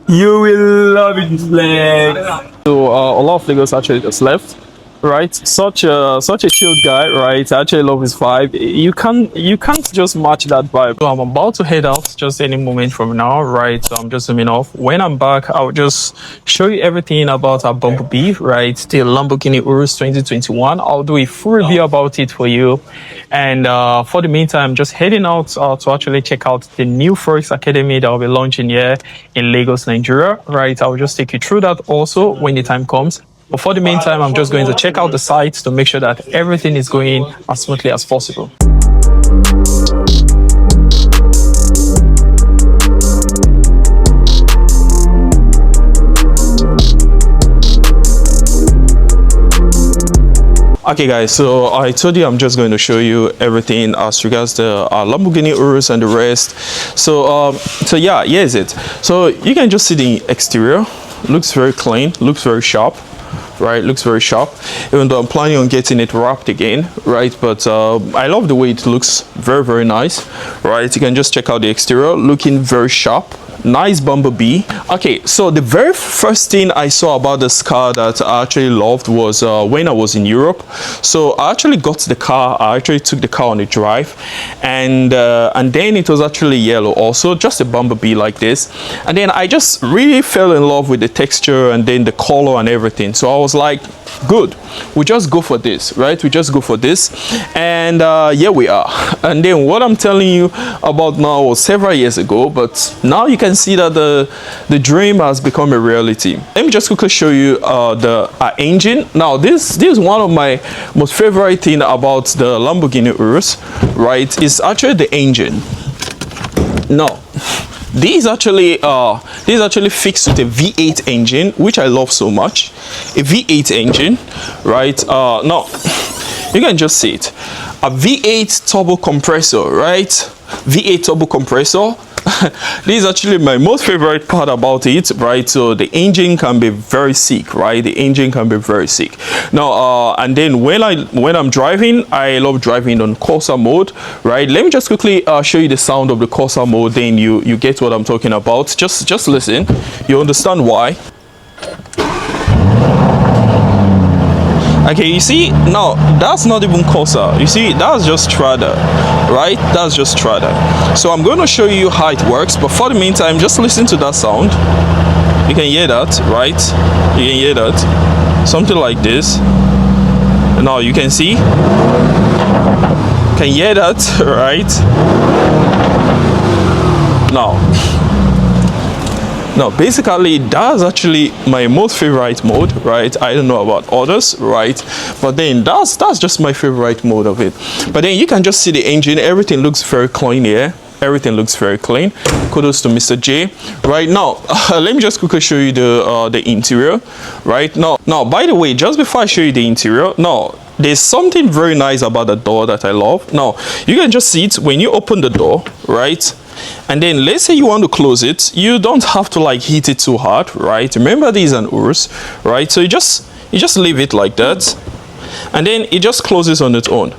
You will love it, Flex. So a lot of Lagos actually just left, right? Such a chilled guy, right? I actually love his vibe. You can't just match that vibe. So I'm about to head out just any moment from now, right? So I'm just zooming off. When I'm back, I'll just show you everything about our Bumblebee, right? The Lamborghini Urus 2021. I'll do a full review about it for you. And for the meantime, just heading out to actually check out the new Forex Academy that I'll be launching here in Lagos, Nigeria, right? I'll just take you through that also when the time comes. But for the meantime, I'm just going to check out the sites to make sure that everything is going as smoothly as possible. Okay guys, so I told you I'm just going to show you everything as regards the Lamborghini Urus and the rest. So yeah, here's it. So you can just see the exterior. Looks very clean, looks very sharp, right? Looks very sharp, even though I'm planning on getting it wrapped again, right? But I love the way it looks. Very nice, right? You can just check out the exterior, looking very sharp. Nice Bumblebee. Okay, so the very first thing I saw about this car that I actually loved was when I was in Europe. So I actually got the car. I actually took the car on a drive, and then it was actually yellow also, just a Bumblebee like this. And then I just really fell in love with the texture and then the color and everything. So I was like, good, we just go for this, right? We just go for this, and here we are. And then what I'm telling you about now was several years ago, but now you can see that the dream has become a reality. Let me just quickly show you the engine. Now this is one of my most favorite thing about the Lamborghini Urus, right? Is actually the engine. Now this is actually fixed with a V8 engine, which I love so much. A V8 engine, right? Now you can just see it, a V8 turbo compressor, right? V8 turbo compressor. This is actually my most favorite part about it, right? So the engine can be very sick, right? The engine can be very sick. Now and then when I'm driving, I love driving on Corsa mode, right? Let me just quickly show you the sound of the Corsa mode, then you get what I'm talking about. Just listen, you understand why. Okay, you see, now that's not even Corsa. You see, that's just Strada, right? That's just Strada. So I'm going to show you how it works, but for the meantime, just listen to that sound. You can hear that, right? You can hear that, something like this. Now you can see, can hear that, right? Now basically that's actually my most favorite mode, right? I don't know about others, right? But then that's just my favorite mode of it. But then you can just see the engine. Everything looks very clean here. Everything looks very clean. Kudos to Mr. J. Right now, let me just quickly show you the interior. Right now, by the way, just before I show you the interior, now there's something very nice about the door that I love. Now you can just see it when you open the door, right? And then let's say you want to close it, you don't have to like hit it too hard, right? Remember, this is an Urus, right? So you just leave it like that, and then it just closes on its own.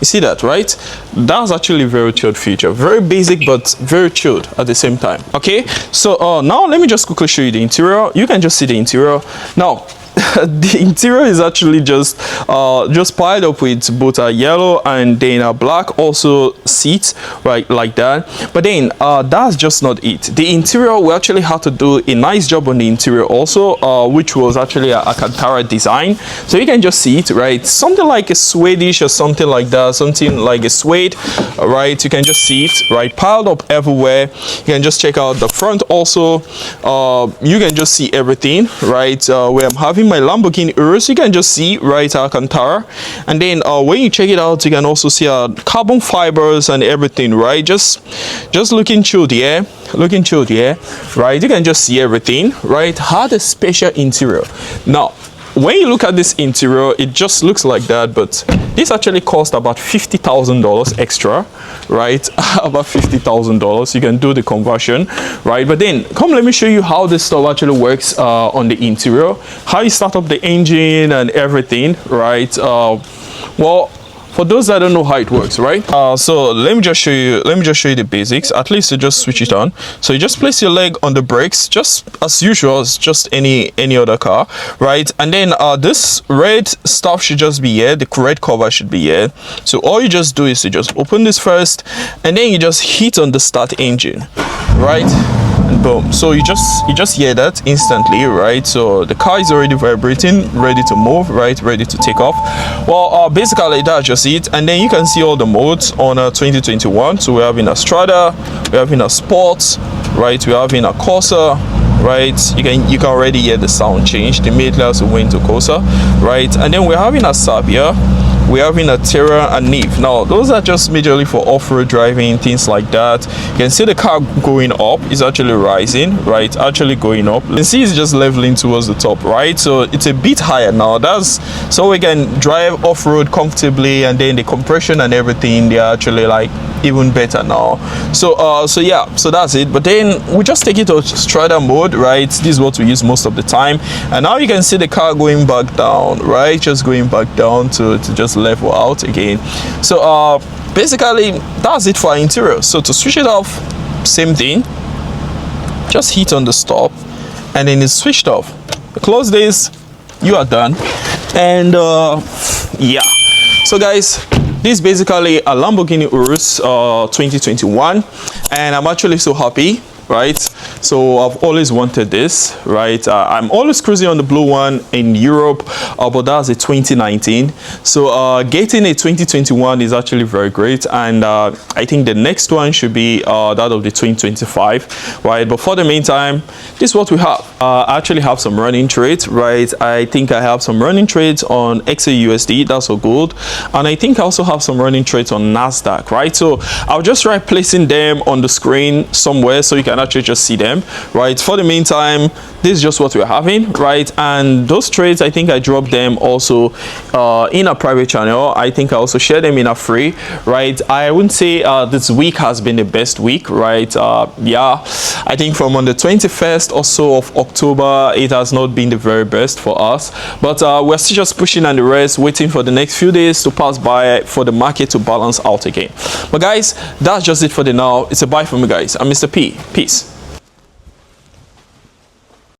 You see that, right? That's actually a very chilled feature. Very basic, but very chilled at the same time. Okay, so now let me just quickly show you the interior. You can just see the interior. Now the interior is actually just piled up with both a yellow and then a black also seats, right, like that. But then that's just not it. The interior, we actually had to do a nice job on the interior also, which was actually a Alcantara design. So you can just see it, right? Something like a Swedish or something like that, something like a suede, right? You can just see it, right, piled up everywhere. You can just check out the front also. You can just see everything, right? Where I'm having my Lamborghini Urus, you can just see, right, Alcantara. And then when you check it out, you can also see carbon fibers and everything, right? Just looking chilled here, right? You can just see everything, right? Had a special interior. Now when you look at this interior, it just looks like that, but this actually cost about $50,000 extra, right? About $50,000. You can do the conversion, right? But then come, let me show you how this stuff actually works on the interior, how you start up the engine and everything, right? Well, for those that don't know how it works, right? So let me just show you the basics, at least to just switch it on. So you just place your leg on the brakes, just as usual, as just any other car, right? And then this red stuff should just be here, the red cover should be here. So all you just do is to just open this first, and then you just hit on the start engine, right? And boom, so you just hear that instantly, right? So the car is already vibrating, ready to move, right? Ready to take off. Well, basically that's just it. And then you can see all the modes on 2021. So we're having a Strada, we're having a Sports, right? We're having a Corsa, right? You can already hear the sound change immediately as we went to Corsa, right? And then we're having a Sabia, we're having a Terra and Neve. Now those are just majorly for off-road driving, things like that. You can see the car going up, is actually rising, right? Actually going up. You can see it's just leveling towards the top, right? So it's a bit higher now. That's so we can drive off-road comfortably, and then the compression and everything, they're actually like even better now. So yeah, so that's it. But then we just take it to Strada mode, right? This is what we use most of the time. And now you can see the car going back down, right? Just going back down to just level out again. So basically that's it for our interior. So to switch it off, same thing, just hit on the stop, and then it's switched off. Close this, you are done. And yeah, so guys, this is basically a Lamborghini Urus 2021, and I'm actually so happy, right? So I've always wanted this, right? I'm always cruising on the blue one in Europe, but that's a 2019. So getting a 2021 is actually very great, and I think the next one should be that of the 2025, right? But for the meantime, this is what we have. I actually have some running trades, right? I think I have some running trades on XAUSD, that's for gold, and I think I also have some running trades on NASDAQ, right? So I'll just try placing them on the screen somewhere so you can actually just see them, right? For the meantime, this is just what we're having, right? And those trades, I think I dropped them also in a private channel. I think I also shared them in a free, right? I wouldn't say this week has been the best week, right? Yeah, I think from on the 21st or so of October, it has not been the very best for us, but we're still just pushing on the rest, waiting for the next few days to pass by for the market to balance out again. But guys, that's just it for the now. It's a bye from me, guys. I'm Mr. P. Peace.